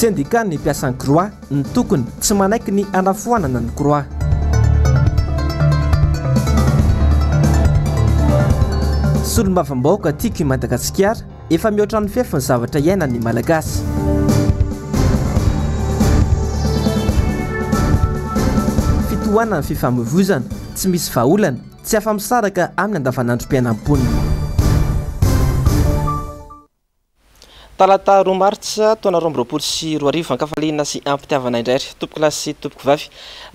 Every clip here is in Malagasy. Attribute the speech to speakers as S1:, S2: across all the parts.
S1: syndicat ny mpiasan'ny croix ny tokony tsy manaiky ny anafoanana ny croix. Solombavam-bahoaka tiako i Madagasikara efa mihoatra ny fefy ny zavatra iainan'ny malagasy. Fitohanana ny fifamoivoizana tsy misy vahaolana tsy afa-misaraka amin'ny andavanandrom-piainam-ponina. Talata 2 Martsa taona 2024 ankafaliana sy ampitiavana indray tompoko lahy sy tompoko vavy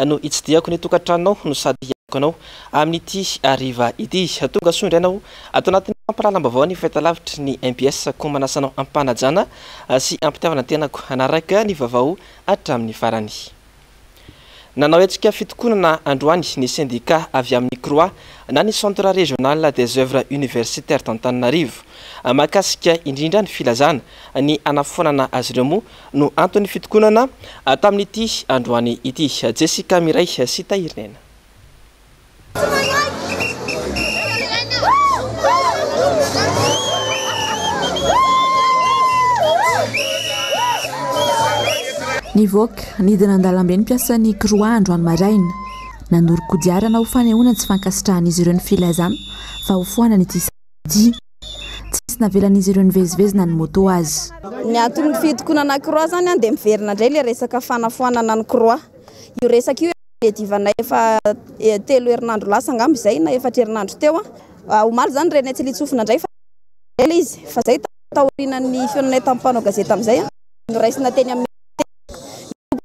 S1: no hitsidiako ny tokantranonao no sady hiako anao amin'ity ariva ity. Tonga soa indray anao ato anatin'ny fampalalam-baovao ny fahitalavitra ny MPS ko manasanao ampanajana sy ampitiavana tenako anaraka ny vaovao hatramin'ny farany. Nanao hetsika fitokonana androany ny syndicat avy amin'ny croix na ny centre régional des œuvres universitaires d'Antananarivo mahakasika indrindra ny filazana ny anafoanana azy ireo moa no antony fitokonana tamin'ity androany ity. Jessica Miray sy Tahirnena.
S2: Nivoaka nidina an-dalambe ny mpiasan'ny croix androany maraina nanoro kodiarana ho fanehoana tsy fankasitrahan'izy ireo ny filazana fa ho foanana ity sady tsisy navelan'izy ireo ny vezivezina ny moto azy.
S3: Ny antony fitokonana croix zany dia miverina indray le resaka fanafoanana ny croix. Io resaka io divanay efa 3 herinandro lasa angamba izay na 4 herinandro teo omaly zany reny tsy litsofina indray fa izy fa zay taorianan'ny fionanay tampanao gazeta amin'izay raisina teny amin'ny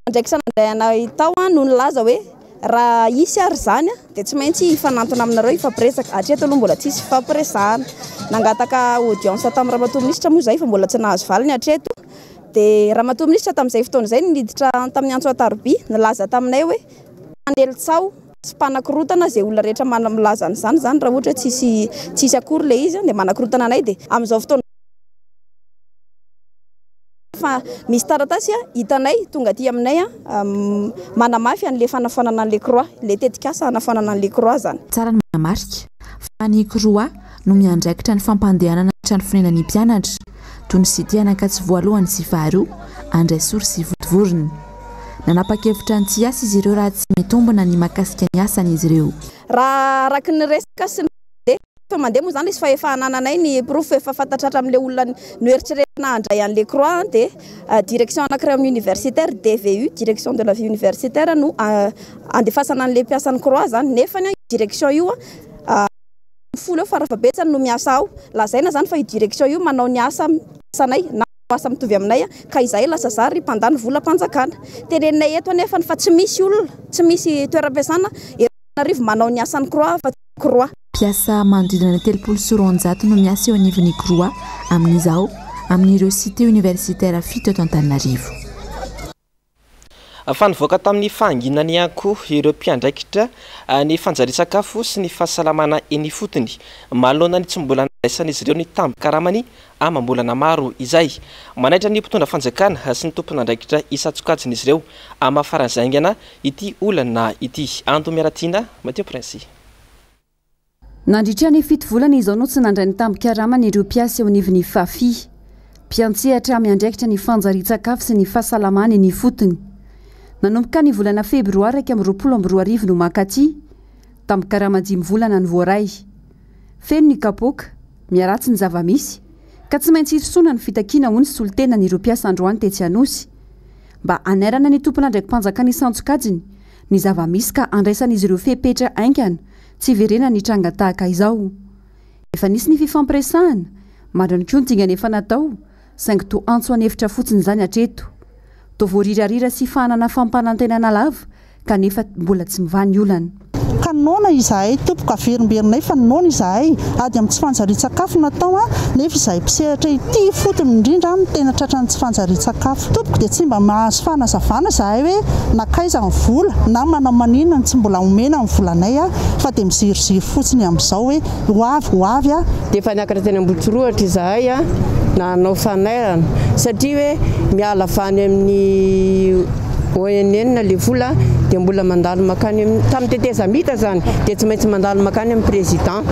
S3: ndraiky sanandray tao no nilaza hoe raha isy ary zany dia tsy maintsy ifanantona aminareo ifampiresaka hatreto aloha mbola tsisy ifampiresahana. Nangataka audience tamin'ny ramatoa minisitra moa zay fa mbola tsy nahazo valiny hatreto. Dia ramatoa minisitra tamin'izay fotoana izay niditra tamin'ny antso Ataroby nilaza taminay hoe anelitsao sy mpanakorotana izay olona rehetra milaza an'izany zany raha ohatra tsisy akory le izy dia manakorotana anay. Dia amin'izao fotoana fa misy taratasy hitanay tonga aty aminay manamafy an'le fanafoanana an'le croix le tetikasa hanafoanana an'le croix zany.
S2: Tsara ny manamarika fa ny croix no miandraikitra ny fampandehanana trano fonenan'ny mpianatra toy ny Cité Anakatsy voalohany sy faharoa Andraisory sy Votovorona. Nanapa-kevitra ny tsy asa izy ireo raha tsy mitombona ny mahakasika ny asan'izy ireo.
S3: Raha araky ny resaka sy fa mandeha moa zany izy fa efa anananay ny prof efa fantatratra amin'le olona noeritreretina handray an'le croix dia direction anankiray amin'ny universitaire DVU direction de la vie universitaire no andefasana an'le mpiasan'ny croix zany nefa ny direction io folo eo farafabetsany no miasa ao lazaina zany fa io direction io manao ny asa sanay na asa mitovy aminay ka izay lasa zary mpandany vola mpanjakana. Teneninay eto anefa fa tsy misy olona tsy misy toeram-piasana arivo manao ny asan'ny croix fa croix.
S2: Mpiasa manodidina 360 no miasa eo anivon'ny croix amin'izao amin'ireo cité universitaire fito eto Antananarivo.
S1: Fa nivoaka tamin'ny fahanginany anko ireo mpiandraikitra ny fanjarian-tsakafo sy ny fahasalamana eny fotony manoloana ny tsy mbola niraisan'izy ireo ny tambin-karamany amam-bolana maro izay manaitra ny mpitondra fanjakana sy ny tompon'andraikitra isatsokajin'izy ireo amafaranzaingana ity olana ity. Ando miaratiana Mateo Prince.
S4: Nandritra ny 7 volana izao no tsy nandray ny tambin-karamany ireo mpiasa eo anivon'ny Fafi mpiantsehatra miandraikitra ny fanjarian-tsakafo sy ny fahasalamana eny fotony. Nanomboka ny volana febroary 2022 no makaty tambin-karama 5 volana ny voaray. Feno ny kapoaka miaratsy ny zavamisy ka tsy maintsy hisoana ny fitakiana ho ny solitena ny ireo mpiasa androany tetsy Anosy mba anairana ny tompona ndraiky mpanjakana isantsokajiny ny zavamisy ka andraisan'izy ireo fepetra aingana tsy verena ny tranga tahaka izao. Efa nisy ny fifampiresahana mandriny koa ny dingana efa natao saingy to antso anefitra fotsiny zany hatreto. To voarirarira sy fanana fampanantenana lava kanefa mbola tsy mivany olana.
S5: Kanona izahay tompoko averimberinay fa nona izahay ady amin'ny tsy fanjarian-tsakafo natao nefa izahay mpisehatra ity fotony indrindra no tena tratran'ny tsy fanjarian-tsakafo. Tompoko dia tsy mba mahazo fanazavana izahay hoe nakaiza ny vola na manao maninona tsy mbola omena ny volanay fa dia miziroziry fotsiny amin'izao hoe ho avy
S6: dia efa niakatra teny Ambotorohatra izahay nanao fanairana satria hoe miala avany amin'ny moyenenina le vola dia mbola mandalo makany tamin'ny tetezamita zany dia tsy maintsy mandalo makany amin'ny président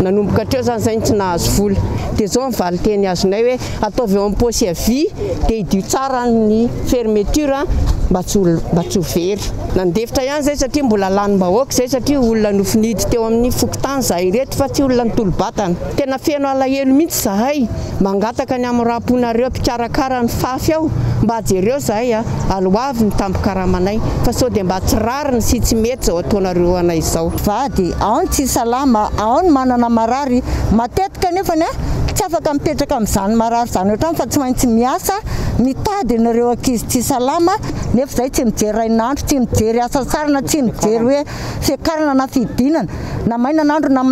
S6: nanomboka hatreo zany zay tsy nahazo vola dia zao mivaly teny azonay hoe ataovy eo amin'ny posy avy dia idio tsara ny fermeture mba tsy ho very nandefitra ihany zay satria mbola lanim-bahoaka zay satria olona nofinidy teo amin'ny fokotany zahay reto fa tsy olona nitolo-batana tena feno alahelo mihitsy zahay mangataka ny amin'ny raponareo mpikarakara ny fafy ao mba jereo zahay aloavy ny tampokaramanay fa sao dia mba tsy rariny sy tsy mety zao ataonareo anay izao
S7: vady ao ny tsy salama ao ny manana marary matetika nefany tsy afaka mipetraka amin'izany marary zany ohatrany fa tsy maintsy miasa mitady nareo ankizy tsy salama nefa zay tsy mijery rainandro tsy mijery asa sarana tsy mijery hoe fiakarana na fidinana na mainanandro na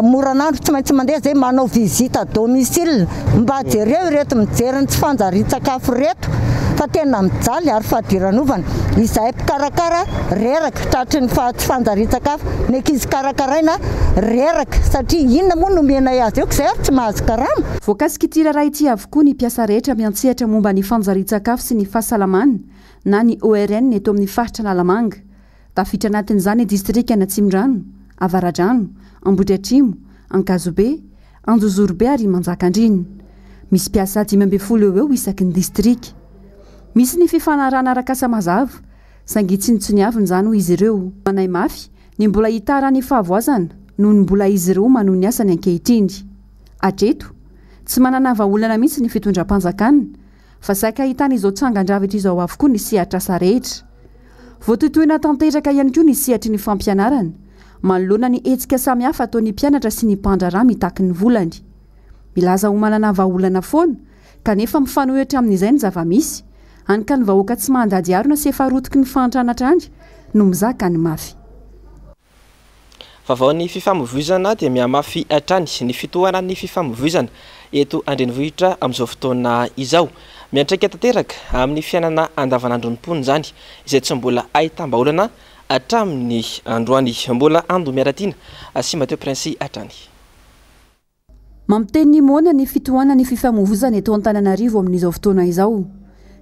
S7: moranandro tsy maintsy mandeha zay manao visite domicile mba jereo ireto mijery ny tsy fanjari-tsakafo reto fa tena mijaly ary fahadiranovana izahay mpikarakara reraka tratry ny tsy fanjari-tsakafo ny ankizy karakaraina reraka satria inona moa nomenay azy eo zay tsy mahazo karama
S4: voakasika ity raha ity avokoa ny mpiasa rehetra miantsehatra momba ny fanjari-tsakafo sy ny fahasalamana na ny ORN eto amin'ny faritra Nalamanga tafitra anatin'izany ny distrika Natsimdrano, Avaradrano, Ambohidratrimo, Ankazobe, Anjozorobe ary Manjakandriny. Misy mpiasa 520 eo isaky ny distrika. Misy ny fifanarana arakasa mazava, saingy tsy nitsoniaviny izany ho izy ireo. Manay mafy ny mbola hitara ny fahavoazana noho ny mbola izy ireo manohy ny asany ankehitriny. Hatreto, tsy manana vahaolana mihitsy ny fitondram-panjakana, fa saika ahitana izao tsangan-javitra izao avokoa ny sehatra asa rehetra. Voatotoina tanteraka ihany koa ny sehatry ny fampianarana, manoloana ny hetsika samihafa ataon'ny mpianatra sy ny mpandrarà mitaky ny volany. Milaza ho manana vahaolana foana, kanefa mifanohitra amin'izay ny zava-misy, hany ka ny vahoaka tsy mandady arona sy efa rotiky ny fantranatrandry no mizaka ny mafy.
S1: Vaovao ny fifamoivoizana dia mihamafy hatrany ny fitohana ny fifamoivoizana eto andrenivohitra amin'izao fotoana izao. Miantraika tanteraka amin'ny fiainana andavanandron'ny mponina izany izay tsy mbola ahitam-baolana hatramin'ny androany mbola ando miaratiana sy Mateo Prince hatrany.
S4: Mamiteny moana ny fitohana ny fifamoivoizana eto Antananarivo amin'izao fotoana izao.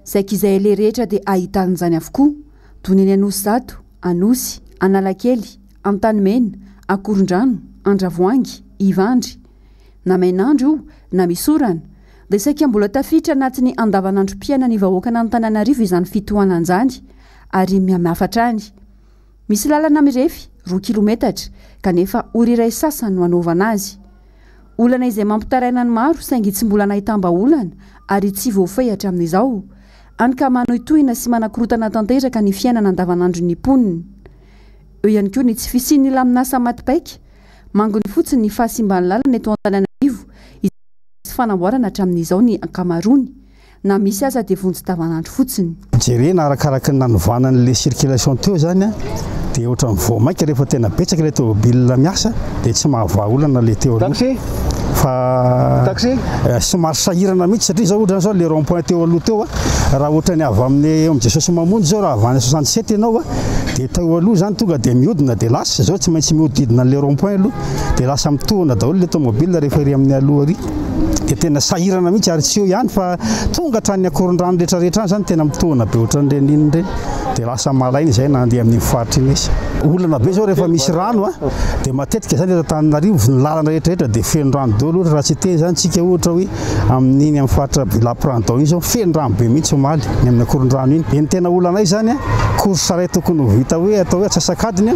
S4: Saika izay le rehetra dia ahitan'izany avokoa toy ny Anosizato, Anosy, Analakely, Antanimena, Akorondrano, Andravoangy, Ivandry, na mainandro na misorana dia saika mbola tafitra anatin'ny andavanandrom-piaina ny vahoaka n'Antananarivo izany fitohanan'izany ary miamafatrany. Misy lalana mirefy 2 kilometatra kanefa ora iray sasany no anaovana azy. Olana izay mampitaraina ny maro saingy tsy mbola nahitamba-olana ary tsy voafehy hatramin'izao, hany ka manohitohina sy manakorotana tanteraka ny fiainana andavanandron'ny mponina. Eo ihany koa ny tsy fisian'ny laminasa matipaika, mangony fotsiny ny fahasimban'ny lalana eto Antananarivo izay fanamboarana hatramin'izao ny ankamarony, na misy aza dia vonjy-davanandro fotsiny.
S8: Jerena arakaraka ny nanovanan'le circulation teo zany dia ohatran'ny voamaika rehefa tena betsaka ilay tômôbilina miasa dia tsy mahavaolana le teo aloha. Fa somary sahirana mihitsy satria zao ohatrany zao le rond-point teo aloha teo raha ohatrany avy amin'ny Jesosy Mamonjy zao raha avy any 67 ianao dia teo aloha zany tonga dia mihodina dia lasa zao tsy maintsy mihodidina le rond-point aloha dia lasa mitohana daholo le tômôbilina rehefa ery amin'ny aloha ary dia tena sahirana mihitsy ary tsy eo ihany fa tonga hatrany Akorondrano rehetrarehetra zany tena mitohana be ohatran'ireny inon'ireny dia lasa malaina izay na andeha amin'ny faritra iny izy. Olana be zao rehefa misy rano dia matetika zany eto Antananarivo ny lalana rehetrarehetra dia feno rano daholo raha tsy teny zany tsika ohatra hoe amin'iny amin'ny faritra Vilaprandao iny zao feno rano be mihitsy omaly ny amin'ny Akorondrano iny. Eny tena olanay zany course sarety tokony ho vita hoe atao hoe atsasakadiny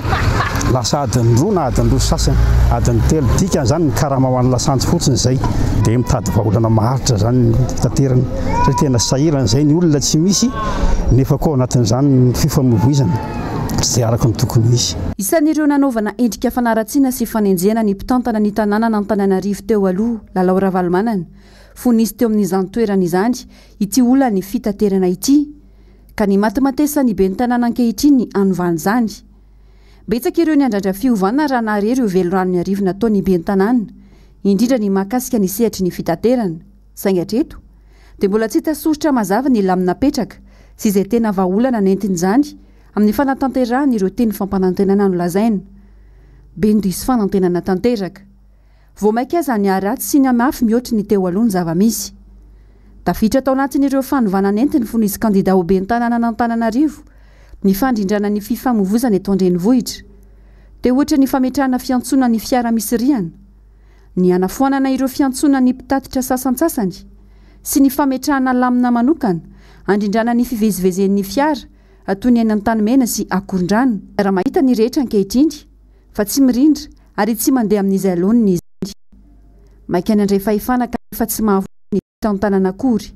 S8: lasa adiny 2 na adiny 2 sasany adiny 3 dika zany ny karama ho an'ny lasantsy fotsiny izay dia mitady vahaolana maharitra zany tanterany satria tena sahirana izay ny olona tsy misy nefa koa anatin'izany ny fifamoivoizana tsy araka ny tokony misy.
S4: Isan'ireo nanaovana endrika fanaratsiana sy fanenjehana ny mpitantana ny tanàna n'Antananarivo teo aloha Lalao Ravalomanana fonisy teo amin'izany toerana izany ity olana ny fitaterana ity ka ny matimatesa ny be ny tanàna ankehitriny ny anovany izany. Betsaka ireo ny andrandra fiovana raha nahare ireo velorano ny arivo natao ny be ny tanàna indrindra ny mahakasika ny sehatry ny fitaterana saingy hatreto dia mbola tsy hita soritra mazava ny lamina petraka sy izay tena vahaolana nentin'izany amin'ny fanatanterahana ireo teny fampanantenana no lazaina. Bendisy fanantenana tanteraka. Voamaika aza ny aratsy sy ny amafy mihoatry ny teo aloha ny zava-misy. Tafitra tao anatin'ireo fanovana nentiny fonisy kandida ho be ny tanàna n'Antananarivo ny fandrindrana ny fifamovozana eto andrenivohitra dia ohatra ny fametrahana fiantsona ny fiara misy riana, ny anafoanana ireo fiantsona ny mpitatitra sasantsasany sy ny fametrahana lamina manokana andrindrana ny fivezivezen'ny fiara toy ny any an-tany mena sy akoron-drano. Raha mahita ny rehetra ankehitriny fa tsy mirindra ary tsy mandeha amin'izay aloniny izy. Maika ny andray fahefana kanefa tsy mahavoa ny taon-tanana akory.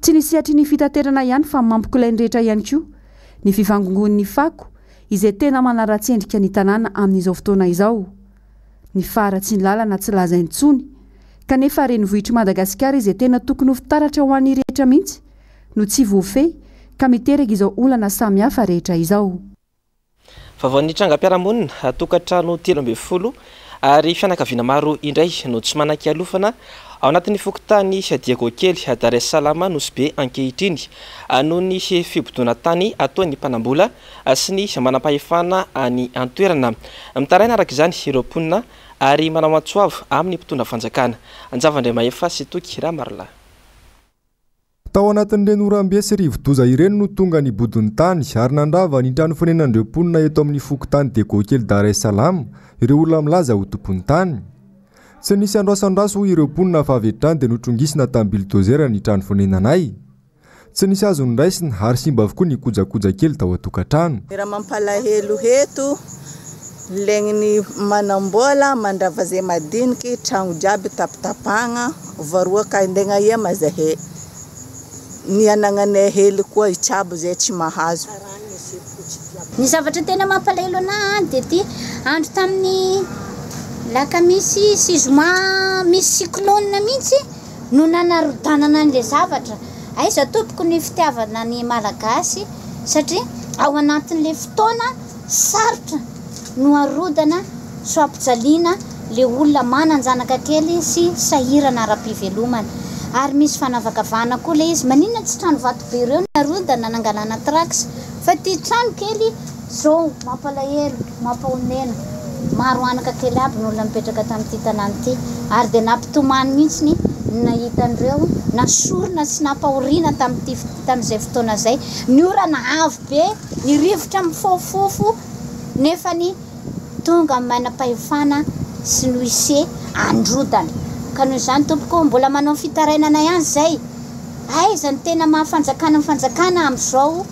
S4: Tsy nisy hatry ny fitaterana ihany fa mampikolainy rehetra ihany koa ny fivangongon'ny fako izay tena manara-tsendrika ny tanàna amin'izao fotoana izao. Ny faratsy ny lalana tsy laza intsony kanefa renivohitry Madagasikara izay tena tokony ho fitaratra ho an'ny rehetra mihitsy no tsy voafehy ka miteraka izao olana samihafa rehetra izao.
S1: Vaovao trangam-piarahamonina tokantrano 12 ary fianakaviana maro indray no tsy manan-kialofana ao anatin'ny fokontany Diego kely Dar es Salaam Nosy be ankehitriny noho ny fibodona tany ataon'ny mpanambola sy ny manam-pahefana any an-toerana. Mitaraina araka izany ireo mponina ary manao antsoavo amin'ny mpitondra fanjakana. Anjavandray Maefa sy Toky Ramarla.
S9: Tao anatin'ireny oram-be sy rivo-doza ireny no tonga ny bodin'ny tany ary nandrava ny trano fonenan'ireo mponina eto amin'ny fokontany Diego kely Dar es Salaam ireo olona milaza ho tompon'ny tany. Tsy nisy andraso ho ireo mponina fa avy hatrany dia notrongisina tamin'ny bilidozera ny trano fonenanay. Tsy nisy azo niraisina ary simba avokoa ny kojakoja kely tao an-tokantrano.
S10: Raha mampalahelo heto legny manambola mandrava zay madiniky trano jiaby tapitapagna varoa ka indegna ema zahe. Ny anagnanay hely koa itsabo zay tsy mahazo.
S11: Ny zavatra tena mampalahelo anahy dia ty andro tamin'ny lakamisy sy zoma misy cyclone mihitsy no nanarodanana an'ilay zavatra. Aiza tompoko ny fitiavana ny malagasy satria ao anatin'ilay fotoana sarotra no arodana so ampijaliana le olona mananjanaka kely sy sahirana ara-pivelomana. Ary misy fanavakavana koa le izy maninona tsy trano vato be ireo narodana nangalana trax fa ty trano kely zao mampalahelo mampahonena. Maro anaka kely aby no olona mipetraka tamin'ity tanàna ity ary dia nampitomany mihitsy ny nahitan'ireo nasorona sy nampahoriana tamin'izay fotoana izay. Ny orana avo be ny rivotra mifofofo nefa ny tonga manam-pahefana sy no ise androdana. Ka noho izany tompoko mbola manao fitarainana ihany zay. Aiza ny tena mahafanjakana mifanjakana amin'izao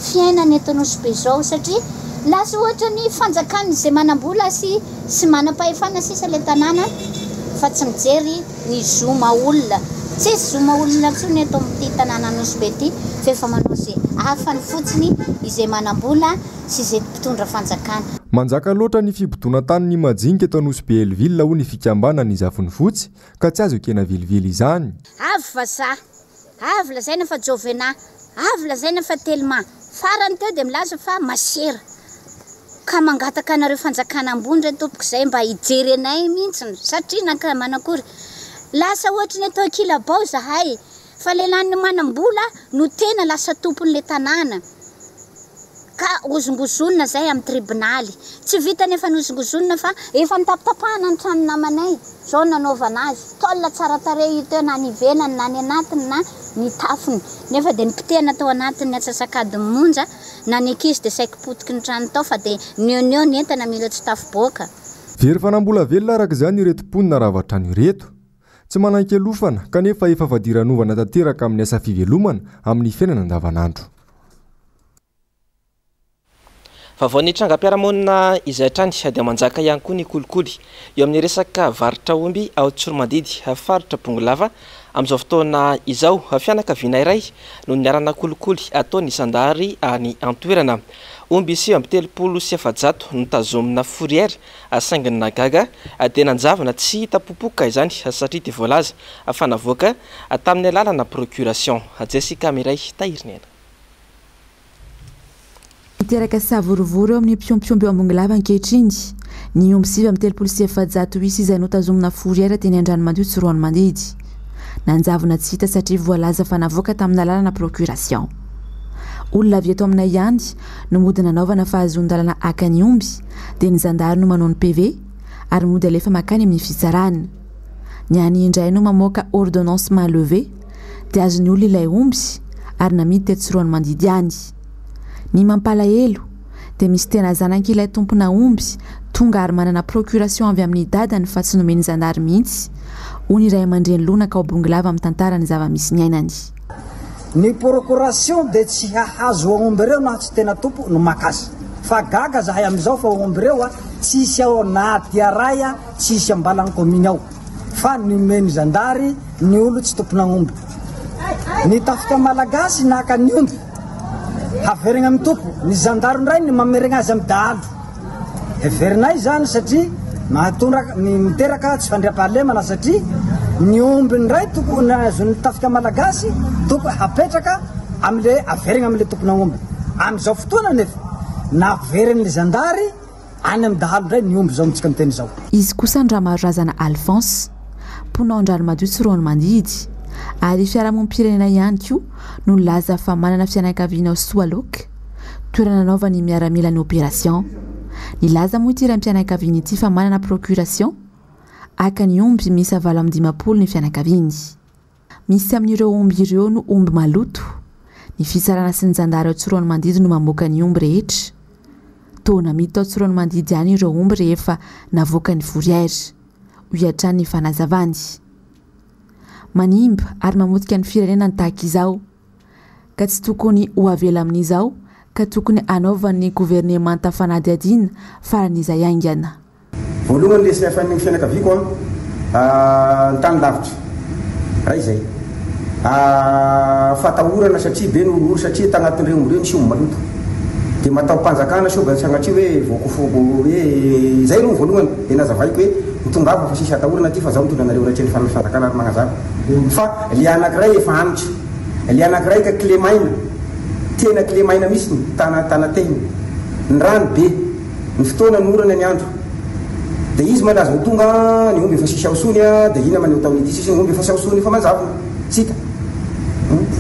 S11: fiainana eto Nosy be izao satria lasa ohatra ny fanjakana izay manambola sy manam-pahefana sisa ilay tanàna fa tsy mijery ny zoma olona. Tsy zoma olona ntsony eto amin'ity tanàna Nosy be ity fa efa manao izay afany fotsiny izay manambola sy izay mpitondra fanjakana.
S9: Manjaka loatra ny fibodona tany ny majinika eto Nosy be Elville ho ny fikambanany izafiny fotsy ka tsy azo ekena vilivily izany.
S11: Avy vazaha, avy lazaina fa jovena, avy lazaina fa telma. Farany teo dia milaza fa masera. Ka mangataka anareo fanjakana ambony ireny tompoko izay mba hijery anay mihitsy satria naka manakory. Lasa ohatra ny atao kilabao zahay fa lehilahy manambola no tena lasa tompon'ilay tanàna. Ka ozongozonina zay amin'ny tribonaly. Tsy vita nefa nozongozonina fa efa nitapitapahana ny trano namanay. Zao nanaovana azy. Tolona tsara tarehy io teo na ny ivelany na ny anatiny na ny tafony. Nefa dia nipitehana tao anatiny atsasakadiny monja na ny ankizy dia saika potiky ny trano tao fa dia neo ny entana mila tsy tafiboaka.
S9: Very fanambola velona araka izany ireto mponina ravatrano ireto. Tsy manan-kelofana kanefa efa fadiranovana tanteraka amin'ny asa fivelomana amin'ny fiainana andavanandro.
S1: Vaovao ny trangam-piarahamonina izay hatrany dia manjaka ihany koa ny kolikoly eo amin'ny resaka varotra omby ao Tsoromadidy faritra Bongolava. Amin'izao fotoana izao fianakaviana iray no niarana kolikoly ataony Sandary any an-toerana. Omby 730 no tazomina fourrière sainginy nagaga dia nanjavana tsy hita popoka izany satria dia voalaza fanavoaka tamin'ny alalana procuration. Jessica Miray Tahirinena.
S2: Miteraka savorovory eo amin'ny mpiompiompy eo Ambongolava ankehitriny. Ny omby 730 izay notazomina fourrière teny Andranomadio Tsoromadidy. Nanjavona tsy hita satria voalaza fanavoaka tamin'ny alalana procuration. Olona avy eto aminay ihany no mody nanaovana fahazon-dalana haka ny omby dia ny zandary no manao ny PV ary mody alefa makany amin'ny fitsarana. Ny any indray no mamoaka ordonnance main levée dia azony olona ilay omby ary namidy teto Tsoromadidy ihany. Ny mampalahelo dia misy tena zanank'ilay tompona omby tonga ary manana procuration avy amin'ny dadany fa tsy nomeny zandary mihitsy hoy ny iray aman-dreny lonaka ao Bongolava amin'ny tantarany zava-misy ny ainany.
S12: Ny procuration dia tsy hahazo omby ireo na tsy tena tompo no makasy fa gaga zahay amin'izao fa omby ireo tsisy ao anaty aray tsisy ambalany kominy ao fa nomeny zandary ny olo tsy tompona omby. Ny tafika malagasy naka ny omby haverina amin'ny tompo ny zandary ndray ny mamerina azy amin'ny dahalo heverinay zany satria mahatondraka ny miteraka tsy fandriam-pahalemana satria ny omby ndray tokony azon'ny tafika malagasy tokony hapetraka am'le averina am'le tompona omby amin'izao fotoana nefa na averin'ny zandary any amin'ny dahalo ndray ny omby zao mitsika ny teny zao.
S2: Izy kosa Ndramarazana Alphonse mponao andrano madio Tsiroany Mandidy ary fiarahamonim-pirenena ihany koa no nilaza fa manana fianakaviana ao Soaloka toerana nanaovany miaramila ny opération. Nilaza moa ity raim-pianakaviany ity fa manana procuration aka ny omby misy 750 ny fianakaviany. Misy amin'ireo omby ireo no omby maloto. Ny fisarana sy ny zandary ao Tsiroany Mandidy no mamoaka ny omby rehetra. Tona mito ao Tsiroany Mandidy ihany ireo omby rehefa navoaka ny vorière uhatrany ny fanazavany. Manimba ary mamotika ny firenena ny tahaka izao ka tsy tokony ho avela amin'izao ka tokony anaovan'ny gouvernemanta fanadihadina faran'izay aingana.
S13: Voalohany lesy efa ny fianakaviako ny tany lavitra raha izay fatahorana satria be noloro satria tagnatin'ireo omby ireo misy omby maloto dia matao mpanjakana soga sagnatria hoe voakofoko hoe izay aloha voalohany dia nazavaiko hoe mitongava fa sisy atahorana ty fa zaho mitondra anareo rahatry ny fanjakana ary magnazava fa le anankiray efa anitra le anankiray ka clé maina tena clé maina misy ny tanateny ny rano be ny fotoana norana ny andro dia izy malaza ho tonga ny omby efa sisy aosony dia ina maneho taon'ity sisy ny omby efa sy aosony efa manjavona sika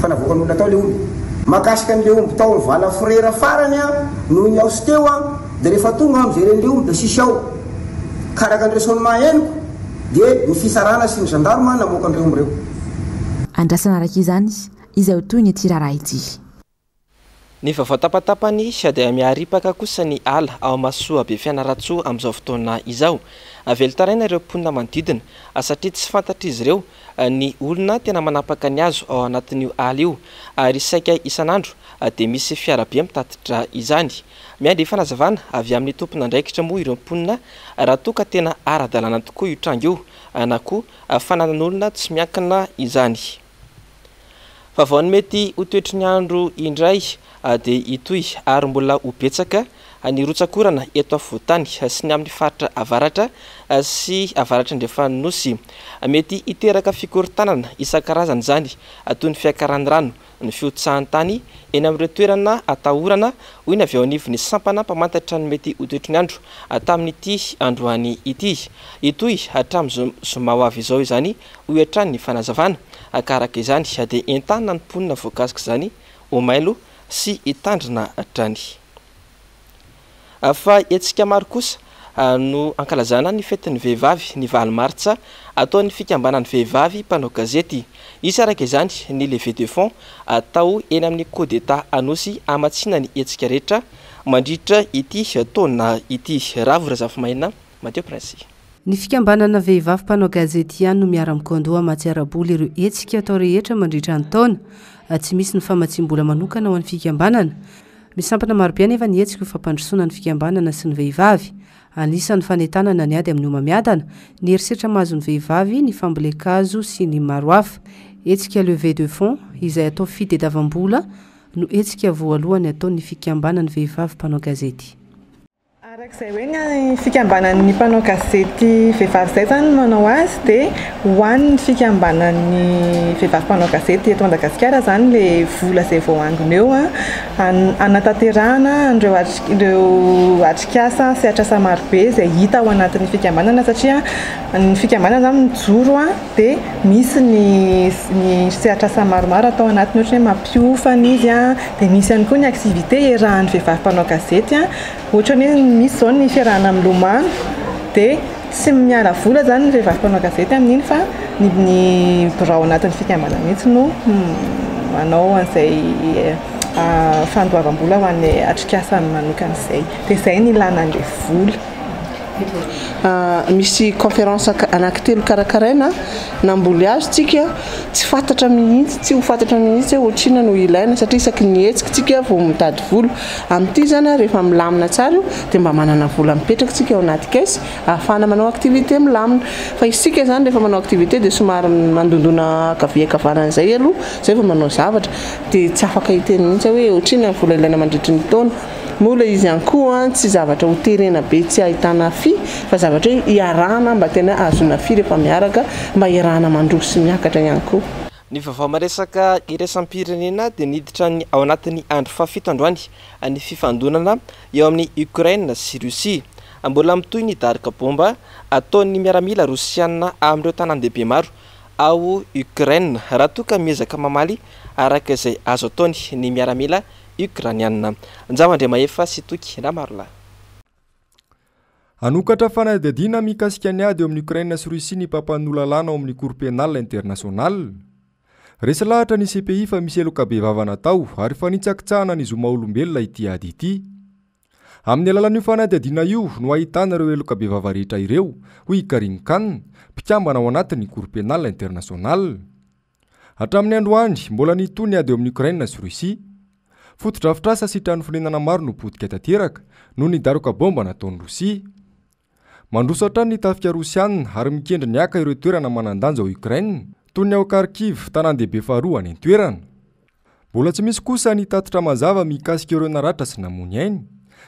S13: fa navoakan'olona atao le omby makasika n'le omby tao ny vala frera farany noho ny aosy teo dia rehefa tonga mijeren'le omby dia sisy ao karaka ny raisonnement heniko dia ny fisarana sy ny gendarme namoaka an'ireo omby reo.
S2: Andrasana araka izany izay ho toy ny ity raharaha ity.
S1: Ny vaovao tapatapany sady miaripaka kosa ny ala ao Masoa be Fianaratsoa amin'izao fotoana izao. Velotaraina ireo mponina manodidina satria tsy fantatra izy ireo ny olona tena manapaka ny azo ao anatin'io ala io ary saika isan'andro dia misy fiarabe mitatitra izany. Miandry fanazavana avy amin'ny tompona andraikitra moa ireo mponina raha toa ka tena ara-dalàna tokoa io tranga io na koa fananan'olona tsy miankina izany. Vaovao ny mety ho toetry ny andro indray dia itoy ary mbola ho betsaka ny rotsakorana eto afovoantany sy ny amin'ny faritra avaratra sy avaratra Andriafanosy. Mety hiteraka fikorontanana isan-karazany zany toy ny fiakaran'ny rano ny fiotsahan-tany eny amin'ireo toerana atahorana hoy ny avy ao anivon'ny sampana mpamantatra ny mety ho toetry ny andro tamin'ity androany ity. Itoy hatramin'ny zoma ho avy izao izany ho hatrany ny fanazavana karaka izany dia entanina ny mponina voakasika izany ho mailo sy hitandrina hatrany. Fa etsika maro kosa no ankalazana ny fetin'ny vehivavy ny valo martsa ataon'ny fikambanan'ny vehivavy mpanao gazety. Izy araka izany ny levée de fonds atao eny amin'ny coup d'état Anosy amatsiana ny etsika rehetra mandritra ity taona ity. Ravorazafy-maina Mateo Prince.
S14: Ny fikambanana vehivavy mpanao gazety ihany no miara-mikondro amatsiaraboly ireo etsika atao rehetra mandritra ny taona tsy misy ny famatsim-bola manokana ho an'ny fikambanana. Misampana marobe nefa ny etsika ho fampandrosoana ny fikambanana sy ny vehivavy. Anisan'ny fanentanana ny ady amin'ny homamiadana, ny herisetra mahazo ny vehivavy, ny fambolekazo sy ny maro hafa. Etsika levée de fonds izay atao fitadiavam-bola no etsika voalohany ataon'ny fikambanan'ny vehivavy mpanao gazety.
S15: Arak'izay hoe ny fikambanan'ny mpanao gazety vehivavy izay zany manao azy dia hoan'ny fikambanan'ny vehivavy mpanao gazety eto Madagasikara zany le vola izay vao angona eo anatanterahana ireo atrikasa sy atrasa marobe izay hita ao anatin'ny fikambanana satria ny fikambanana zany mijoro dia misy ny sy atrasa maromaro atao anatiny ohatra hoe mampiofana izy dia misy ihany koa ny activité iarahan'ny vehivavy mpanao gazety ohatra hoe misy zao ny fiarahana milomano dia tsy miala vola zany ny vehivavy mpanao gazety amin'iny fa ny birao anatin'ny fikambanana mihitsy no manao an'izay fandoavam-bola ho an'ny atrikasa manokana izay dia izay ny ilana an'ilay vola.
S16: Misy conférence anankitelo karakaraina namboly azy tsika tsy fantatra mihitsy tsy ho fantatra mihitsy hoe ohatrina no ilaina satria isaky ny hetsika tsika vao mitady volo amin'ity zany rehefa milamina tsara io dia mba manana vola mipetraka tsika ao anaty caisse ahafahana manao activité milamina fa isika zany rehefa manao activité dia somary mandondona kaviakavanana izay aloha zay vao manao zavatra dia tsy afaka hiteny mihitsy hoe ohatrina vola ilaina mandritry ny taona mola izy ihany koa tsy zavatra ho terena be tsy ahitana fi fa zavatra hoe iarahana mba tena azona fi rehefa miaraka mba iarahana mandroso sy miakatra ihany koa.
S1: Ny vaovao maresaka iraisam-pirenena dia niditra ny ao anatin'ny andro fafito androany ny fifandonana eo amin'ny Ukraine sy Russie. Mbola mitoy ny darika bomba ataon'ny miaramila Rosiana amin'ireo tanan-dehibe maro ao Ukraine raha toa ka miezaka mamaly araka izay azo ataony ny miaramila Ukrainiana. Nzavandre maefa sy toky na maro lahy.
S9: Anokatra fanadihadiana mikasika ny ady eo amin'ny Ukraine sy Russie ny pampanolalana ao amin'ny cour pénale internationale. Resy lahatra ny CPI fa misy eloka be vavana tao ary fa nitsakitsahana ny zoma olombelona ity ady ity. Amin'ny alalan'io fanadihadiana io no ahitana ireo eloka be vava rehetra ireo hoy Karim Khan, mpikambana ao anatin'ny cour pénale internationale. Hatramin'ny androany mbola nitony ady eo amin'ny Ukraine sy Russie. Fotodrafitrasa sy trano fonenana maro no potika tanteraka no ny daroka bomba nataon'ny Rosia. Mandroso hatrany ny tafika Rosiana ary mikendry ny aka ireo toerana manandanja ao Ukraine toy ny ao Kharkiv tanan-dehibe faharoa any toerana. Mbola tsy misy kosa ny tatitra mazava mikasika ireo naratra sy namony ainy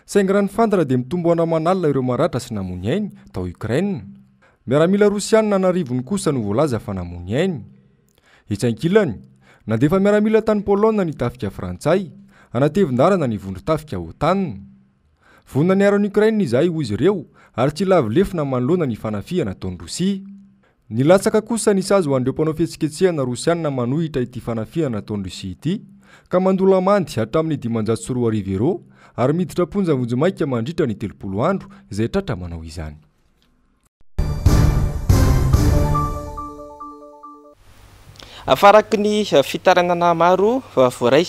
S9: saingy raha ny fantatra dia mitomboana manalina ireo maratra sy namony ainy tao Ukraine. Miaramila Rosiana nanarivony kosa no voalaza fa namony ainy. Hitsankilany na dia efa miaramila tany Pôlôna ny tafika Frantsay anatevin-darana ny vondro tafika OTAN. Vonona ny aran'ny Ukraine izay hoy izy ireo ary tsy lavilefina manoloana ny fanafihana ataon'ny Rosia. Nilatsaka kosa ny sazy ho an'ireo mpanao fihetsiketsehana Rosiana manohitra ity fanafihana ataon'ny Rosia ity ka mandola mandy hatramin'ny 504 arivo ary miditra ponja vonjomaika mandritra ny 30 andro izay tratra manao izany.
S1: Afaraky ny fitaranana maro voaray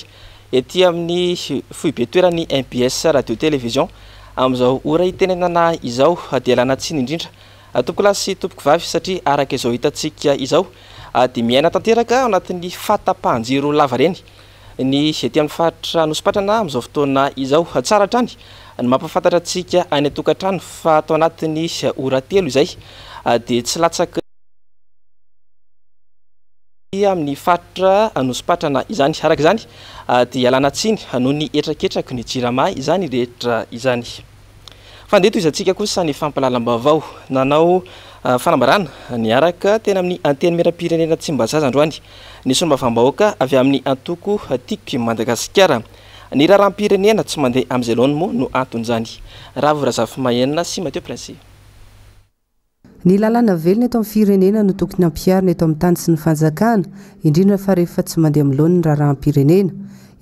S1: ety amin'ny foibe toerany MPS radio télévision amin'izao ora itenenana izao dia lanatsiny indrindra tompoko lahy sy tompoko vavy satria araka izao hitantsika izao dia miaina tanteraka ao anatin'ny fatapahan-jiro lava reny ny ety amin'ny faritra Nospatrana amin'izao fotoana izao tsara hatrany ny mampafantatra antsika any atokantrano fa atao anatin'ny ora telo izay dia tsy latsaka amin'ny faritra Nospatrana izany araka izany dia lanatsiny noho ny etraketraky ny jirama izany rehetra izany. Fandeto izantsika kosa ny fampalalam-baovao nanao fanambarana niaraka tena amin'ny anteny miram-pirenena Tsimbazaza androany ny sombam-bahoaka avy amin'ny antoko tiky Madagasikara. Ny raharam-pirenena tsy mandeha amin'izay laony moa no anton'izany. Ravo Razafy Mahenina sy Mateo Prince.
S14: Ny lalàna velona eto amin'ny firenena no tokony ampiarina eto amin'ny tany sy ny fanjakana indrindra fa rehefa tsy mandeha amin'ny laony ny raharam-pirenena.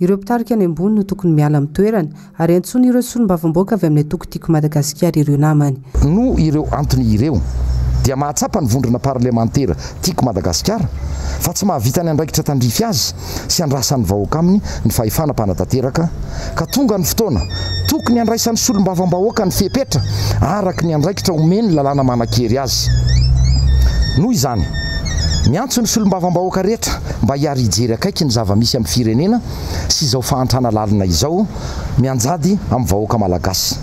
S14: Ireo mpitarika any ambony no tokony miala amin'ny toerana ary antsoina ireo solombavam-bahoaka avy amin'ny antoko tiky Madagasikara ireo namany.
S17: No ireo antony ireo dia mahatsapa ny vondrona parlemantera tiky Madagasikara fa tsy mahavita ny andraikitra tandrify azy sy andrasan'ny vahoaka aminy ny fahefana mpanatanteraka ka tonga ny fotoana tokony andraisan'ny solombavam-bahoaka ny fepetra araka ny andraikitra omeny lalàna manan-kery azy. Noho izany miantso ny solombavam-bahoaka rehetra mba hiary hijery akaiky ny zava-misy amin'ny firenena sy izao fahantrana lalina izao mianjady amin'ny vahoaka malagasy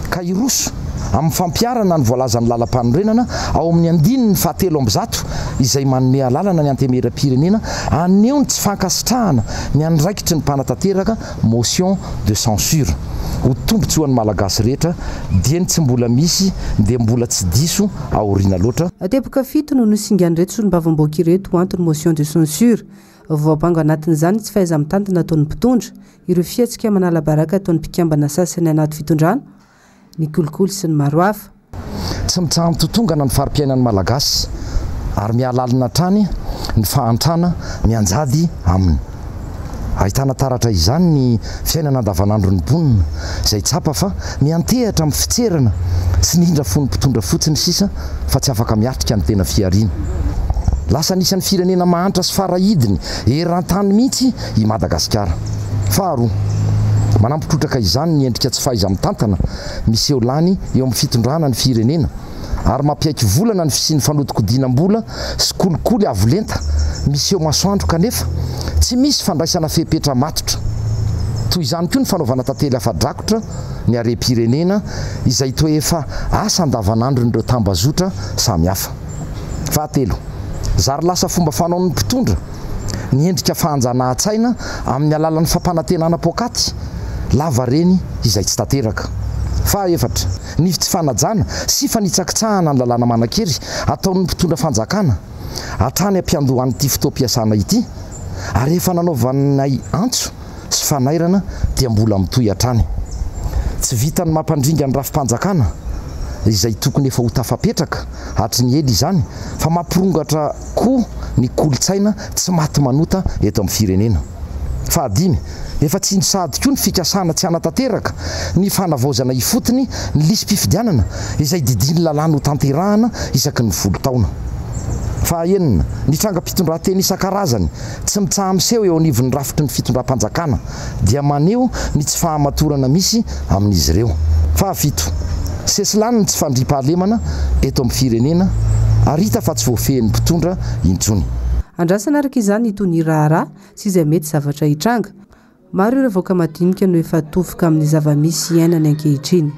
S17: ka iroso amin'ny fampiarana ny voalazan'ny lalam-panorenana ao amin'ny andininy fahatelo amby zato izay manome alalana ny antemeram-pirenena aneo ny tsy fankasitrahana ny andraikitry ny mpanatanteraka motion de censure ho tombotsy ho an'ny malagasy rehetra dia ny tsy mbola misy dia mbola tsy diso aoriana loatra.
S14: Teboka fito no nosingan'ireto solombavam-bahoaka ireto antony motion de censure voabango anatin'izany tsy fahaiza mitantana ataon'ny mpitondra ireo fiatsika manala baraka ataon'ny mpikambana sasany anaty fitondrana ny kolikoly sy ny maro hafa.
S17: Tsy mitsaha mitotongana ny farim-piainan'ny malagasy ary mialalina trany ny fahantrana mianjady aminy. Ahitana taratra izany ny fiainana andavanandro ny mponina izay tsapa fa miantehatra amin'ny fitserana sy nindra fony mpitondra fotsiny sisa fa tsy afaka miatrika ny tena fiariana. Lasa nisan'ny firenena mahantra sy farahidiny eran-tany mihitsy i Madagasikara. Faharoa, manampitrotraka izany ny endrika tsy fahaiza mitantana misy eo lany eo amin'ny fitondrana ny firenena ary mampiaiky volana ny fisiany fanodikodiana-mbola sy kolikoly avolenta misy eo masoandro kanefa tsy misy fandraisana fepetra matotra toy izany koa ny fanaovana tantely afadrakotra ny are-pirenena izay toa efa asa andavanandro n'ireo tambazotra samihafa. Fahatelo, zary lasa fomba fanaon'ny mpitondra ny endrika fahanjana-tsaina amin'ny alalan'ny fampanantenana pokaty lava reny izay tsy tanteraka. Fahaefatra, ny tsy fanajana sy fanitsakitsahana ny lalàna manan-kery ataon'ny mpitondra fanjakana hatrany ampiandohan'ity fotoam-piasana ity ary efa nanaovanay antso sy fanairana dia mbola mitoy hatrany. Tsy vitany mampandringa ny rafim-panjakana izay tokony efa ho tafapetraka hatry ny ely izany fa mampirongatra koa ny kolotsaina tsy maty manota eto amin'ny firenena. Fahadimy, efa tsy nisady koa ny fikasana tsy hanatanteraka ny fanavaozana ifotony ny lisym-pifidianana izay didiny lalàna ho tanterahana isaky ny 10 taona. Fahaenina, ny trangam-pitondran-teny isan-karazany tsy mitsaha miseho eo anivon'ny rafitry ny fitondram-panjakana dia maneho ny tsy fahamatorana misy amin'izy ireo. Fahafito, sesilany ny tsy fandriam-pahalemana eto amin'ny firenena ary hita fa tsy voafehin'ny mpitondra intsony.
S14: Andrasana araka izany itony raharaha sy izay mety zavatra hitranga. Maro ireo vahoaka madinika no efa tofoka amin'ny zava-misy iainany ankehitriny.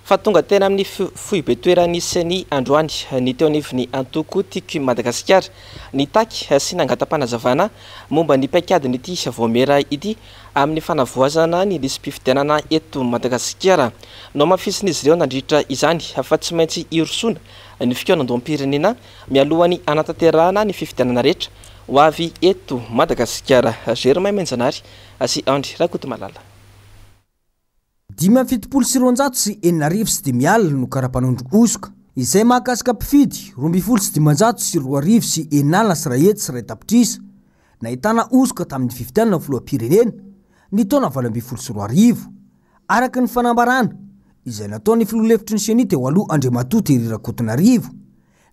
S1: Fa tonga tena amin'ny foibe toerany sy androany ny teo anivon'ny antoko tiky Madagasikara ny taky sy nangatam-panazavana momba ny paikadiny ity voamera ity amin'ny fanavoazana ny lisym-pifidianana eto Madagasikara. No mafisin'izy ireo nandritra izany fa tsy maintsy irosona ny fikaonan-doam-pirenena mialohany anatanterahana ny fifidianana rehetra ho avy eto Madagasikara. Germain Menjanary sy Andry Rakotomalala.
S18: 570 sy 4,500 no karapanondro osoka izay mahakasika mpifidy 2,700 sy 4,000 sy 4 sy rahety sy ray tapitrisa nahitana osoka tamin'ny fifidianana filoham-pirenena ny taona 20 sy 4,000 araka ny fanambarana izay nataony filoha-lefitry ny Seny teo aloha Andriamatoa Tery Rakotonarivo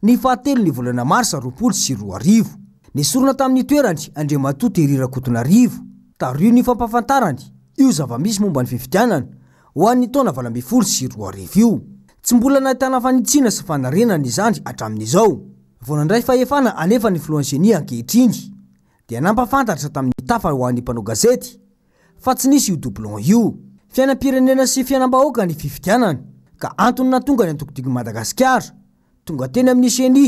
S18: ny fahatelo ny volana Marsa 20 sy 4,000 nisorona tamin'ny toerany Andriamatoa Tery Rakotonarivo tario ny fampafantarany io zava-misy momba ny fifidianana ho an'ny taona 20 sy 4,000 io. Tsy mbola nahitana fanitsiana sy fanarenana izany hatramin'izao. Vonandray fahefana anefa ny filohan'ny Seny ankehitriny dia nampafantatra tamin'ny tafa ho an'ny mpanao gazety fa tsy nisy io doublon io. Fiainam-pirenena sy fiainam-bahoaka ny fifidianana ka antony natonga ny antokotiky Madagasikara tonga teny amin'ny Seny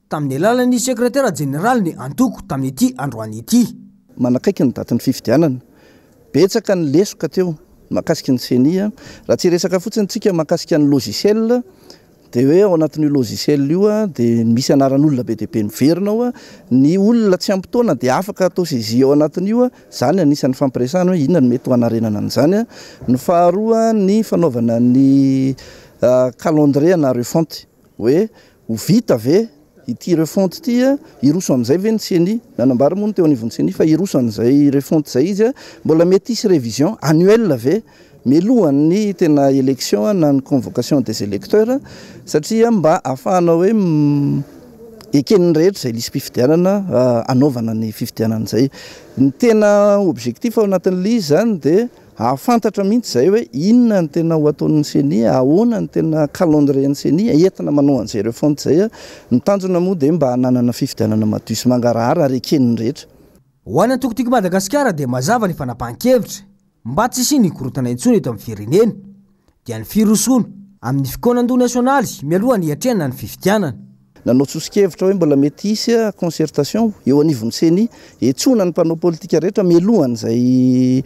S18: tamin'ny alalan'ny sekretera jeneraly ny antoko tamin'ity androany ity.
S19: Manakaiky ny datin'ny fifidianana betsaka ny lesoka teo makasika ny Seny raha tsy resaka fotsiny tsika makasika ny logiciel dia hoe ao anatin'io logiciel io dia misy anaran'olona be dia be miverina ao ny olona tsy ampitoana dia afaka atao saisie ao anatin'io zany anisan'ny fampiresahana hoe inona no mety ho anarenana an'izany. Ny faharoa ny fanaovana ny calendrier na refonte hoe ho vita ve ity refonte ity iroso amin'izay ve ny Seny nanambary moa ny teo anivon'ny Seny fa iroso an'izay refonte izay izy mbola mety hisy révision annuelle ve mialohan'ny tena élection na ny convocation des électeurs satria mba ahafahana hoe eken'ny rehetra izay lisym-pifidianana anaovana ny fifidianana izay. Ny tena objectif ao anatin'ilay izy zany dia ahafantatra mihitsy izay hoe inona ny tena ho ataon'ny Seny, ahoana ny tena calendrier ny Seny entina manao an'izay refonte izay. Ny tanjona moa dia mba hananana fifidianana madio sy mangarahara ary eken'ny rehetra.
S18: Ho an'ny antokotiky Madagasikara dia mazava ny fanapahan-kevitra mba tsy sy ny korotana intsony eto amin'ny firenena dia ny firosoana amin'ny fikonan-doha nasionaly mialoha ny hiatrehana ny fifidianana.
S19: Nanao tsosikevitra hoe mbola mety hisy concertation eo anivon'ny Seny etsona ny mpanao politika rehetra mialohan'izay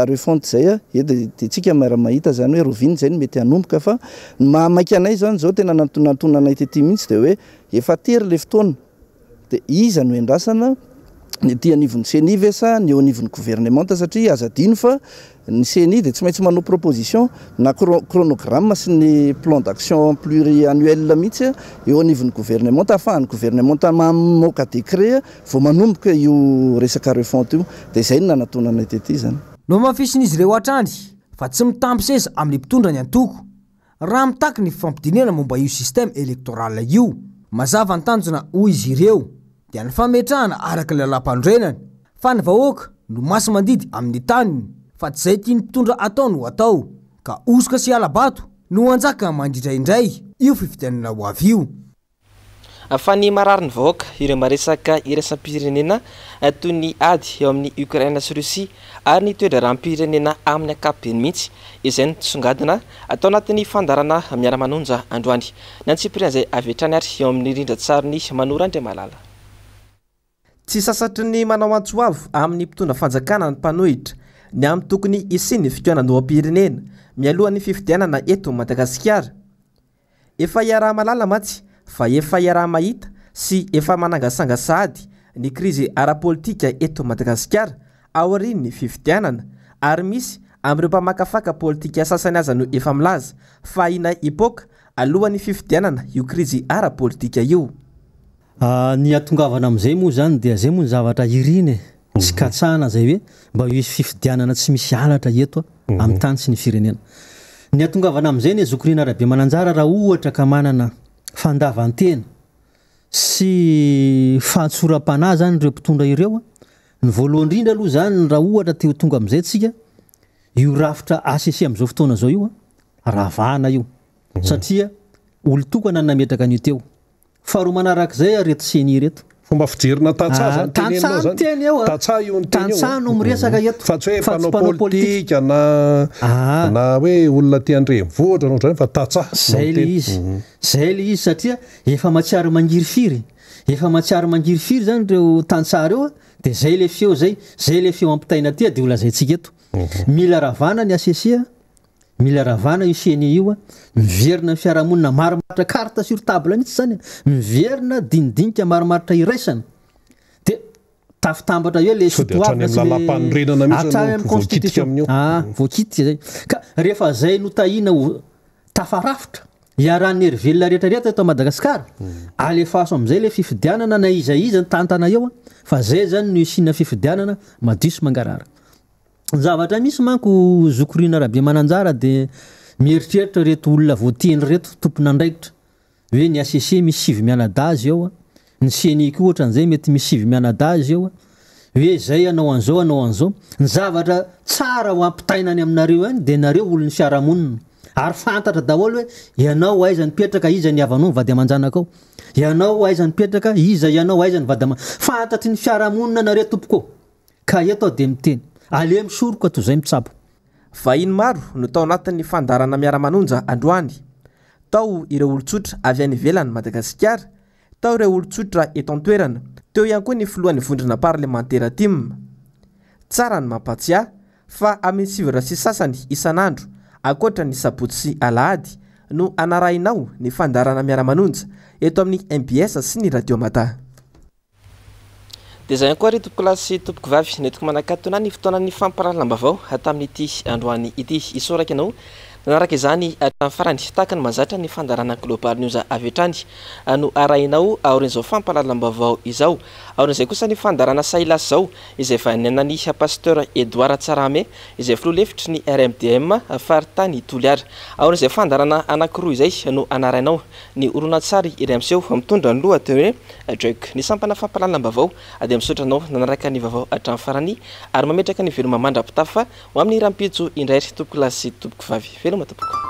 S19: refonte izay dia tsika miara-mahita zany hoe roviny izay no mety hanomboka fa mahamaiky anay zany zao tena nantonanay tety mihitsy dia hoe efa tery le fotoana dia iza no endrasana ny ety anivon'ny Seny ve sa ny eo anivon'ny gouvernement satria azadino fa ny Seny dia tsy maintsy manao proposition na chronogramme sy ny plan d'action pluriannuel mihitsy eo anivon'ny gouvernement ahafahan'ny gouvernement mamoaka décret vao manomboka io resaka refonte io dia izay no nanatonanay tety zany.
S18: No mafisin'izy ireo hatrany fa tsy mitampy seza amin'ny mpitondra ny antoko raha mitaky ny fifampidinena momba io système électoral io mazava ny tanjona hoy izy ireo dia ny fametrahana araka ny lalam-pandrenana fa ny vahoaka no masy mandidy amin'ny taniny fa tsy zay tia ny mpitondra atao no atao ka osoka sy alabato no anjaka mandidraindray io fifidianana ho avy io.
S1: Fa ny marary ny vahoaka ireo maresaka iraisam-pirenena toy ny ady eo amin'ny Ukraine sy Russia ary ny toedra rahm-pirenena amin'ny ankapobeny mihitsy izay ny tsongadina atao anatin'ny fandarana miara-manonja androany. Ny antsipirian izay avy hatrany ary eo amin'ny rindran-tsary ny Manora Andriamalala. Tsy sasatry ny manao antsoavo amin'ny mpitondra fanjakana ny mpanohitra ny amin'ny tokony isin'ny fitoanandoham-pirenena mialohan'ny fifidianana eto Madagasikara. Efa iaraha-malala matsy fa efa iaraha-mahita sy efa manangasangasady ny krizy ara-politika eto Madagasikara aorian'ny fifidianana ary misy amin'ireo mpamakafaka politika sasany aza no efa milaza fa ina ipoka alohan'ny fifidianana io krizy ara-politika io.
S20: Ny atongavana amin'izay moa zany dia zay moa ny zavatra iriny tsy katsahana zay hoe mba hisy fifidianana tsy misy alatra eto amin'ny tany sy ny firenena. Ny atongavana amin'izay ny Zokorina Rabemananjara raha ohatra ka manana fandavantena sy fahatsoram-panahy zany ireo mpitondra ireo, ny voalohany indrindra aloha zany raha ohatra teo tonga amin'izay tsika io rafitra ACC amin'izao fotoana zao io ravahana io satria olo tokana nametraka an'io teo. Faharoa manarak'izay areto seny reto
S21: fomba fijerina tantsaha zany
S20: tantsaha no teny eo
S21: tantsaha io
S20: tantsaha no miresaka eto
S21: fa tsy hoe mpanao politika na hoe olona tia andrenivohitra no zany fa tantsaha
S20: zay le izy satria efa matsiary mangiry firy zany ireo tantsaha reo dia zay le feo zay le feo ampitaina aty dia olazaintsika eto mila ravana ny ACC mila ravana io seny io miverina ny fiarahamonina maromaritra carte sur table mihitsy zany miverina dinidinika maromaritra iraisana dia tafitambatra eo le
S21: sotoavina
S20: hatrany amin'ny constitution voakitika zay ka rehefa zay no tahina ho tafarafitra iarahan'ny hery velona rehetrarehetra eto Madagasikara alefaso amin'izay le fifidianana na iza ny tantana eo fa zay zany no isina fifidianana madiso mangarara. Ny zavatra misy manko Zokorina Rabemananjara dia mieritreritra reto olona voateny reto tompona andraikitra hoe ny ACC misy 7 mianadazy eo, ny CNI ohatra an'izay mety misy 7 mianadazy eo hoe zay anao an'izao ny zavatra tsara ho ampitainany aminareo any dia nareo olon'ny fiarahamonina ary fantatra daholo hoe ianao aiza nipetraka iza ny havanao vady aman-janaka ao, ianao aiza nipetraka iza ianao aiza ny vady fantatry ny fiarahamonina nareo tompoko ka eto dia miteny ale misoroka toy izay mitsabo.
S1: Vahiny maro no tao anatin'ny fandarana miara-manonja androany. Tao ireo olon-tsotra avy any ivelany Madagasikara, tao ireo olon-tsotra eto an-toerana, teo ihany koa ny filohan'ny vondrona parlemantera TIM. Tsara ny mampatsiahy fa amin'ny 7 sasany isan'andro ankoatra ny sabotsy sy alahady no anarahinao ny fandarana miara-manonja eto amin'ny MBS sy ny Radio Mata. Dia zay koa ry tompoko lahy sy tompoko vavy netiko manakatona ny fotoanan'ny famparahalaam-baovao tamin'ity androany ity isoraka ianao nanaraka izany hatramin'ny farany tahaka ny manjatra ny fandarana Global News avy hatrany no arahinao aorin'izao famparahalaam-baovao izao. Aorin'izay kosa ny fandarana Sailas izao izay vanenany pasteur Edouard Tsarame izay filoha-lefitry ny RMDM faritany Toliara. Aorin'izay fandarana anankiroa izay no anarainao ny oronan-tsary iray amin'izao mitondra ny lohateny hoe Drake ny sampana famparahalaam-baovao dia misotranao nanaraka ny vaovao hatramin'ny farany ary mametraka ny veloma mandrapitafa ho amin'ny rampitso indray tompoko lahy sy tompoko vavy. Veloma tompoko.